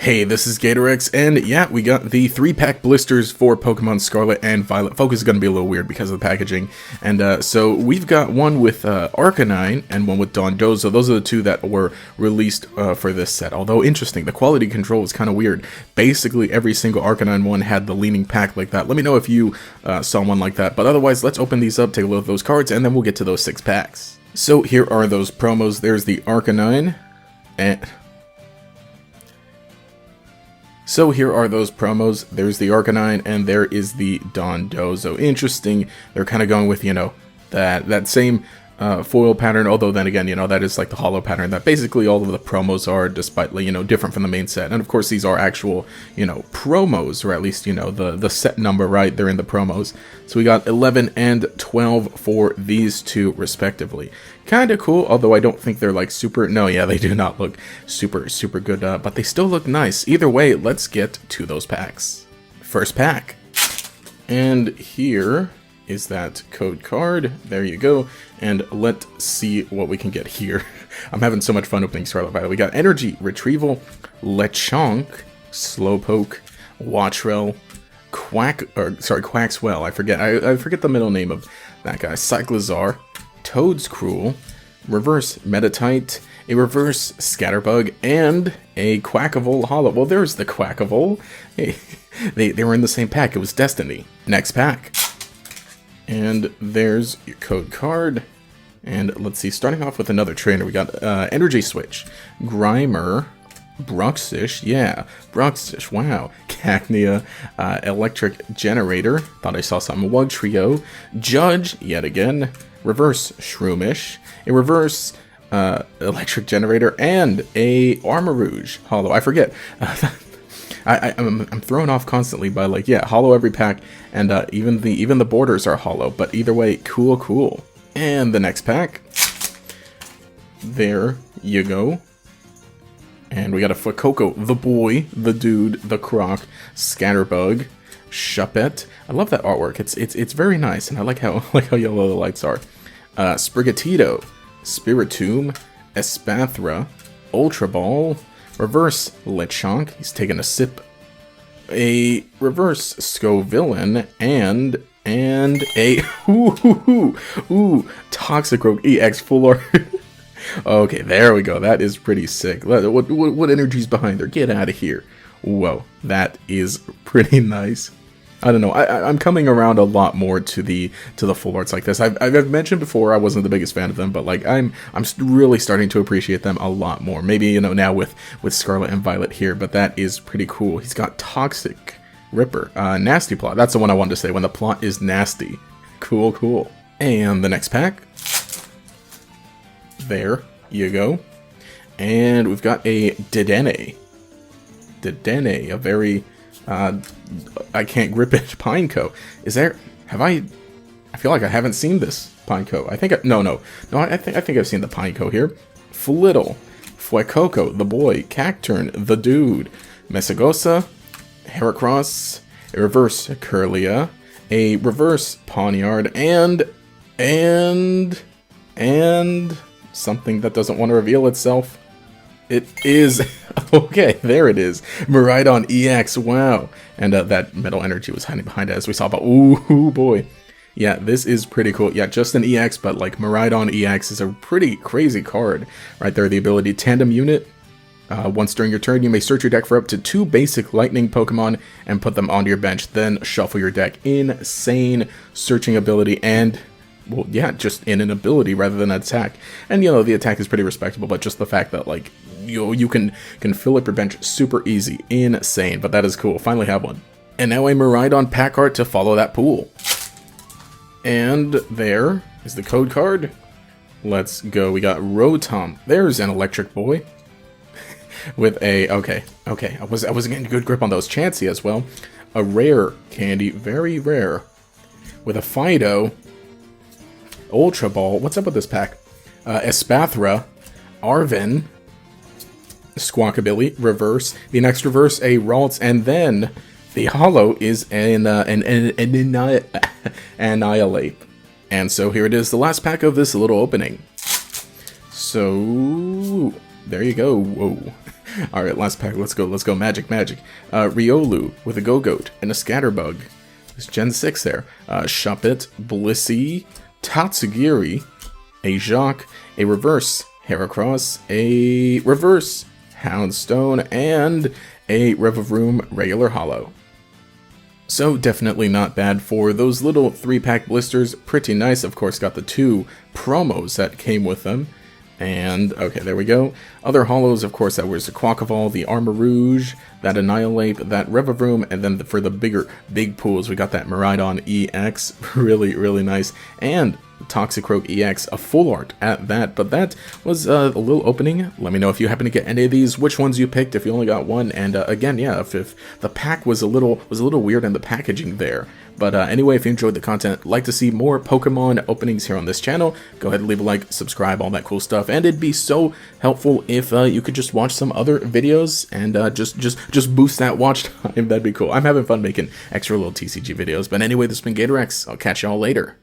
Hey, this is Gatorex, and yeah, we got the 3-pack blisters for Pokemon Scarlet and Violet. Focus is going to be a little weird because of the packaging. And so we've got one with Arcanine and one with Dondozo. Those are the two that were released for this set. Although interesting, the quality control is kind of weird. Basically, every single Arcanine one had the leaning pack like that. Let me know if you saw one like that. But otherwise, let's open these up, take a look at those cards, and then we'll get to those 6 packs. So here are those promos. There's the Arcanine, and... So here are those promos. There's the Arcanine, and there is the Dondozo. Interesting. They're kind of going with, you know, that same foil pattern, although then again, you know, that is like the hollow pattern that basically all of the promos are, despite, you know, different from the main set. And of course, these are actual, you know, promos, or at least, you know, the set number, right? They're in the promos. So we got 11 and 12 for these two, respectively. Kind of cool, although I don't think they're like super... No, yeah, they do not look super good, but they still look nice. Either way, let's get to those packs. First pack. And here is that code card. There you go. And let's see what we can get here. I'm having so much fun opening Scarlet Violet. We got Energy Retrieval, Lechonk, Slowpoke, Wattrel, Quaxwell. I forget the middle name of that guy. Cyclizar, Toadscruel, Reverse Metatite, a Reverse Scatterbug, and a Quackable Hollow. Well, there's the Quackable. Hey, they were in the same pack. It was Destiny. Next pack. And there's your code card. And let's see, starting off with another trainer, we got Energy Switch, Grimer, Bruxish, yeah, Bruxish, wow, Cacnea, Electric Generator, thought I saw something, Wugtrio, Judge, yet again, Reverse Shroomish, a Reverse Electric Generator, and a Armarouge Hollow. I forget. I'm thrown off constantly by, like, yeah, hollow every pack, and even the borders are hollow. But either way, cool. And the next pack. There you go. And we got a Fuecoco, the boy, the dude, the croc, Scatterbug, Shuppet. I love that artwork. It's very nice, and I like how yellow the lights are. Sprigatito, Spiritomb, Espathra, Ultra Ball, Reverse Lechonk. He's taking a sip. A Reverse Scovillain, and a Toxicroak EX Full Art. Okay, there we go. That is pretty sick. What energy's behind there? Get out of here. Whoa, that is pretty nice. I don't know. I'm coming around a lot more to the full arts like this. I've mentioned before I wasn't the biggest fan of them, but like I'm really starting to appreciate them a lot more. Maybe, you know, now with Scarlet and Violet here, but that is pretty cool. He's got Toxic Ripper, Nasty Plot. That's the one I wanted to say, when the plot is nasty. Cool. And the next pack. There you go. And we've got a Dedenne, a very I can't grip it. Pineco. I feel like I haven't seen this Pineco. I think I've seen the Pineco here. Flittle, Fuecoco, the boy, Cacturn, the dude, Mesagosa, Heracross, a Reverse Curlia, a Reverse Pawniard, and something that doesn't want to reveal itself. It is... Okay, there it is. Miraidon EX, wow. And that Metal Energy was hiding behind it, as we saw, but ooh boy. Yeah, this is pretty cool. Yeah, just an EX, but like Miraidon EX is a pretty crazy card. Right there, the ability Tandem Unit. Once during your turn, you may search your deck for up to 2 basic lightning Pokemon and put them onto your bench, then shuffle your deck. Insane searching ability, and... well, yeah, just in an ability rather than an attack. And, you know, the attack is pretty respectable, but just the fact that, like, you can fill up your bench super easy. Insane, but that is cool. Finally have one. And now a Miraidon pack art to follow that pool. And there is the code card. Let's go. We got Rotom. There's an electric boy. With a... Okay. I wasn't getting a good grip on those. Chansey as well. A rare candy. Very rare. With a Fido... Ultra Ball. What's up with this pack? Espathra, Arven, Squawkabilly, Reverse. The next Reverse, a Ralts, and then the Hollow is an Annihilate. And so here it is, the last pack of this little opening. So there you go. Whoa. Alright, last pack. Let's go. Magic. Riolu with a Go-Goat and a Scatterbug. There's Gen 6 there. Shuppet, Blissey, Tatsugiri, a Jacques, a Reverse Heracross, a Reverse Houndstone, and a Revavroom regular holo. So definitely not bad for those little 3-pack blisters. Pretty nice. Of course, got the 2 promos that came with them. And, okay, there we go. Other holos, of course, that was the Quaquaval, the Armor Rouge, that Annihilate, that Revavroom, and then for the big pools, we got that Miraidon EX. Really nice. And Toxicroak EX, a full art at that, but that was a little opening. Let me know if you happen to get any of these, which ones you picked, if you only got one, and again, yeah, if the pack was a little weird in the packaging there. But anyway, if you enjoyed the content, like to see more Pokemon openings here on this channel, go ahead and leave a like, subscribe, all that cool stuff, and it'd be so helpful if you could just watch some other videos and just boost that watch time. That'd be cool. I'm having fun making extra little TCG videos. But anyway, this has been GatorX. I'll catch y'all later.